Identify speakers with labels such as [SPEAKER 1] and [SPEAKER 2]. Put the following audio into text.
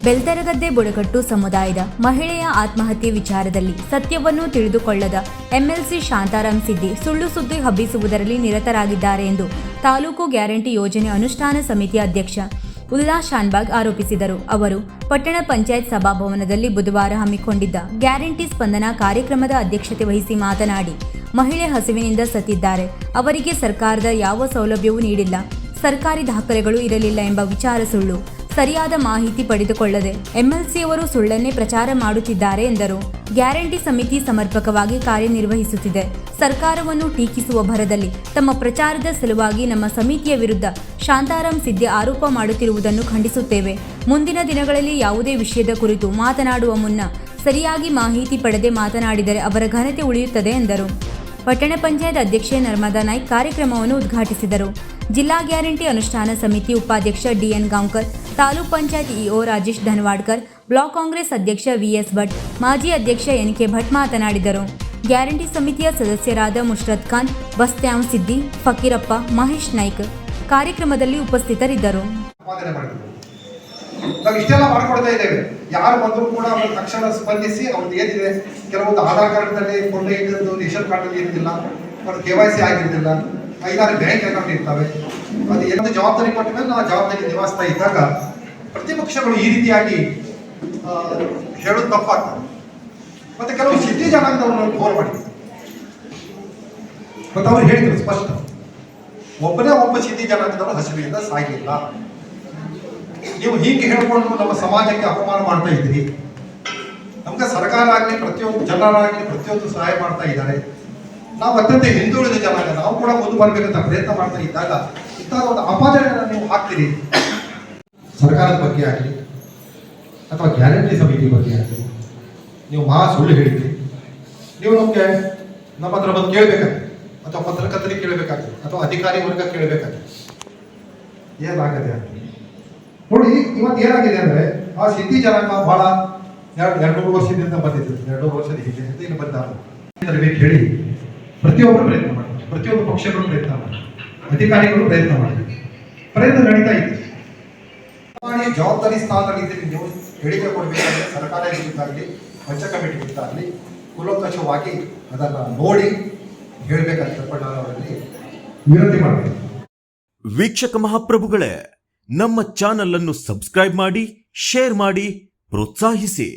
[SPEAKER 1] ಬೆಳ್ತರಗದ್ದೆ ಬುಡಕಟ್ಟು ಸಮುದಾಯದ ಮಹಿಳೆಯ ಆತ್ಮಹತ್ಯೆ ವಿಚಾರದಲ್ಲಿ ಸತ್ಯವನ್ನು ತಿಳಿದುಕೊಳ್ಳದ ಎಂಎಲ್ಸಿ ಶಾಂತಾರಾಮ್ ಸಿದ್ದಿ ಸುಳ್ಳು ಸುದ್ದಿ ಹಬ್ಬಿಸುವುದರಲ್ಲಿ ನಿರತರಾಗಿದ್ದಾರೆ ಎಂದು ತಾಲೂಕು ಗ್ಯಾರಂಟಿ ಯೋಜನೆ ಅನುಷ್ಠಾನ ಸಮಿತಿ ಅಧ್ಯಕ್ಷ ಉಲ್ಲಾಸ್ ಶಾನ್ಬಾಗ್ ಆರೋಪಿಸಿದರು. ಅವರು ಪಟ್ಟಣ ಪಂಚಾಯತ್ ಸಭಾಭವನದಲ್ಲಿ ಬುಧವಾರ ಹಮ್ಮಿಕೊಂಡಿದ್ದ ಗ್ಯಾರಂಟಿ ಸ್ಪಂದನಾ ಕಾರ್ಯಕ್ರಮದ ಅಧ್ಯಕ್ಷತೆ ವಹಿಸಿ ಮಾತನಾಡಿ, ಮಹಿಳೆ ಹಸಿವಿನಿಂದ ಸತ್ತಿದ್ದಾರೆ. ಅವರಿಗೆ ಸರ್ಕಾರದ ಯಾವ ಸೌಲಭ್ಯವೂ ನೀಡಿಲ್ಲ, ಸರ್ಕಾರಿ ದಾಖಲೆಗಳು ಇರಲಿಲ್ಲ ಎಂಬ ವಿಚಾರ ಸುಳ್ಳು. ಸರಿಯಾದ ಮಾಹಿತಿ ಪಡೆದುಕೊಳ್ಳದೆ ಎಂಎಲ್ಸಿಯವರು ಸುಳ್ಳನ್ನೇ ಪ್ರಚಾರ ಮಾಡುತ್ತಿದ್ದಾರೆ ಎಂದರು. ಗ್ಯಾರಂಟಿ ಸಮಿತಿ ಸಮರ್ಪಕವಾಗಿ ಕಾರ್ಯನಿರ್ವಹಿಸುತ್ತಿದೆ. ಸರ್ಕಾರವನ್ನು ಟೀಕಿಸುವ ಭರದಲ್ಲಿ ತಮ್ಮ ಪ್ರಚಾರದ ಸಲುವಾಗಿ ನಮ್ಮ ಸಮಿತಿಯ ವಿರುದ್ಧ ಶಾಂತಾರಾಮ್ ಸಿದ್ದಿ ಆರೋಪ ಮಾಡುತ್ತಿರುವುದನ್ನು ಖಂಡಿಸುತ್ತೇವೆ. ಮುಂದಿನ ದಿನಗಳಲ್ಲಿ ಯಾವುದೇ ವಿಷಯದ ಕುರಿತು ಮಾತನಾಡುವ ಮುನ್ನ ಸರಿಯಾಗಿ ಮಾಹಿತಿ ಪಡೆದೇ ಮಾತನಾಡಿದರೆ ಅವರ ಘನತೆ ಉಳಿಯುತ್ತದೆ ಎಂದರು. ಪಟ್ಟಣ ಪಂಚಾಯತ್ ಅಧ್ಯಕ್ಷೆ ನರ್ಮದಾ ನಾಯ್ಕ್ ಕಾರ್ಯಕ್ರಮವನ್ನು ಉದ್ಘಾಟಿಸಿದರು. ಜಿಲ್ಲಾ ಗ್ಯಾರಂಟಿ ಅನುಷ್ಠಾನ ಸಮಿತಿ ಉಪಾಧ್ಯಕ್ಷ DN Gaonkar, taluk panchayat EO Rajesh Dhanawadkar, block Congress ಅಧ್ಯಕ್ಷ ವಿಎಸ್ ಭಟ್, ಮಾಜಿ ಅಧ್ಯಕ್ಷ ಎನ್ಕೆ ಭಟ್ ಮಾತನಾಡಿದರು. ಗ್ಯಾರಂಟಿ ಸಮಿತಿಯ ಸದಸ್ಯರಾದ ಮುಷ್ರತ್ ಖಾನ್, ಬಸ್ತ್ಯಾಂ ಸಿದ್ದಿ, ಫಕೀರಪ್ಪ, ಮಹೇಶ್ ನಾಯ್ಕ್ ಕಾರ್ಯಕ್ರಮದಲ್ಲಿ ಉಪಸ್ಥಿತರಿದ್ದರು.
[SPEAKER 2] ನಾವು ಇಷ್ಟೆಲ್ಲ ಮಾಡ್ಕೊಡ್ತಾ ಇದ್ದೇವೆ. ಯಾರು ಬಂದರೂ ಕೂಡ ಅವ್ರ ತಕ್ಷಣ ಸ್ಪಂದಿಸಿ ಅವ್ರದ್ದು ಏನಿದೆ, ಕೆಲವೊಂದು ಆಧಾರ್ ಕಾರ್ಡ್ನಲ್ಲಿ ಕೊಂಡೊಯ್ದು ರೇಷನ್ ಕಾರ್ಡಲ್ಲಿ ಇರೋದಿಲ್ಲ, ಅವ್ರದ್ದು KYC ಆಗಿರೋದಿಲ್ಲ, 5-6 ಬ್ಯಾಂಕ್ ಅಕೌಂಟ್ ಇರ್ತವೆ. ಅದು ಏನೊಂದು ಜವಾಬ್ದಾರಿ ಕೊಟ್ಟ ಮೇಲೆ ನಾವು ಜವಾಬ್ದಾರಿ ನಿಭಾಯಿಸ್ತಾ ಇದ್ದಾಗ ಪ್ರತಿಪಕ್ಷಗಳು ಈ ರೀತಿಯಾಗಿ ಹೇಳೋದು ತಪ್ಪಾಗ್ತದೆ. ಮತ್ತೆ ಕೆಲವು ಸಿದ್ಧಿ ಜನಾಂಗದವ್ರನ್ನ ಘೋರ ಮಾಡಿದ್ರು. ಮತ್ತು ಅವ್ರು ಹೇಳಿದ್ರು ಸ್ಪಷ್ಟ, ಒಬ್ಬ ಸಿದ್ಧಿ ಜನಾಂಗದವರು ಹಸಿವೆಯಿಂದ ಸಾಗಿಲ್ಲ. ನೀವು ಹೀಗೆ ಹೇಳ್ಕೊಂಡು ನಮ್ಮ ಸಮಾಜಕ್ಕೆ ಅಪಮಾನ ಮಾಡ್ತಾ ಇದ್ದೀರಿ. ನಮ್ಗೆ ಸರ್ಕಾರ ಆಗಲಿ ಪ್ರತಿಯೊಂದು ಜನರಾಗಲಿ ಪ್ರತಿಯೊಂದು ಸಹಾಯ ಮಾಡ್ತಾ ಇದ್ದಾರೆ. ನಾವು ಅತ್ಯಂತ ಹಿಂದುಳಿದ ಜನಾಂಗ, ನಾವು ಕೂಡ ಮುಂದೆ ಬರಬೇಕಂತ ಪ್ರಯತ್ನ ಮಾಡ್ತಾ ಇದ್ದಾಗ ಇಂತಹ ಒಂದು ಅಪಾದನೆಯನ್ನು ನೀವು ಹಾಕ್ತೀರಿ. ಸರ್ಕಾರದ ಬಗ್ಗೆ ಆಗಲಿ ಅಥವಾ ಗ್ಯಾರಂಟಿ ಸಮಿತಿ ಬಗ್ಗೆ ಆಗಲಿ ನೀವು ಸುಳ್ಳು ಹೇಳಿದ್ರಿ. ನೀವು ನಮಗೆ ನಮ್ಮ ಹತ್ರ ಬಂದು ಕೇಳಬೇಕಾಗ್ತದೆ, ಅಥವಾ ಪತ್ರಕರ್ತರಿಗೆ ಕೇಳಬೇಕಾಗ್ತದೆ, ಅಥವಾ ಅಧಿಕಾರಿ ವರ್ಗ ಕೇಳಬೇಕಾಗ್ತದೆ. ಏನಾಗದೆ ನೋಡಿ, ಇವತ್ತು ಏನಾಗಿದೆ ಅಂದ್ರೆ ಆ ಸಿದ್ಧಿ ಜನಾಂಗ ಬಹಳ 2-3 ವರ್ಷದಿಂದ ಬಂದಿದ್ರು. 2 ವರ್ಷದ ಹಿಂದೆ ಇಲ್ಲಿ ಬಂದ ಹೇಳಿ ಪ್ರತಿಯೊಬ್ಬರು ಪ್ರಯತ್ನ ಮಾಡ್ತಾರೆ, ಪ್ರತಿಯೊಂದು ಪಕ್ಷಗಳು ಪ್ರಯತ್ನ ಮಾಡ್ತಾರೆ, ಅಧಿಕಾರಿಗಳು ಪ್ರಯತ್ನ ಮಾಡ್ತಾರೆ, ಪ್ರಯತ್ನ ನಡೀತಾ ಇದೆ. ಜವಾಬ್ದಾರಿ ಸ್ಥಾನದಲ್ಲಿ ನೀವು ಹೇಳಿಕೆ ಕೊಡಬೇಕಾದ್ರೆ ಸರ್ಕಾರ ಇದ್ದಾಗಲಿ ಪಂಚ ಕಮಿಟಿ ಇದ್ದಾಗಲಿ ಕೂಲಂಕಷವಾಗಿ ಅದನ್ನು ನೋಡಿ ಹೇಳಬೇಕಂತ ನಾನು ಅವರಲ್ಲಿ ವಿನಂತಿ ಮಾಡಬೇಕು.
[SPEAKER 3] ವೀಕ್ಷಕ ಮಹಾಪ್ರಭುಗಳೇ, ನಮ್ಮ ಚಾನಲ್ ಅನ್ನು ಸಬ್ಸ್ಕ್ರೈಬ್ ಮಾಡಿ, ಶೇರ್ ಮಾಡಿ, ಪ್ರೋತ್ಸಾಹಿಸಿ.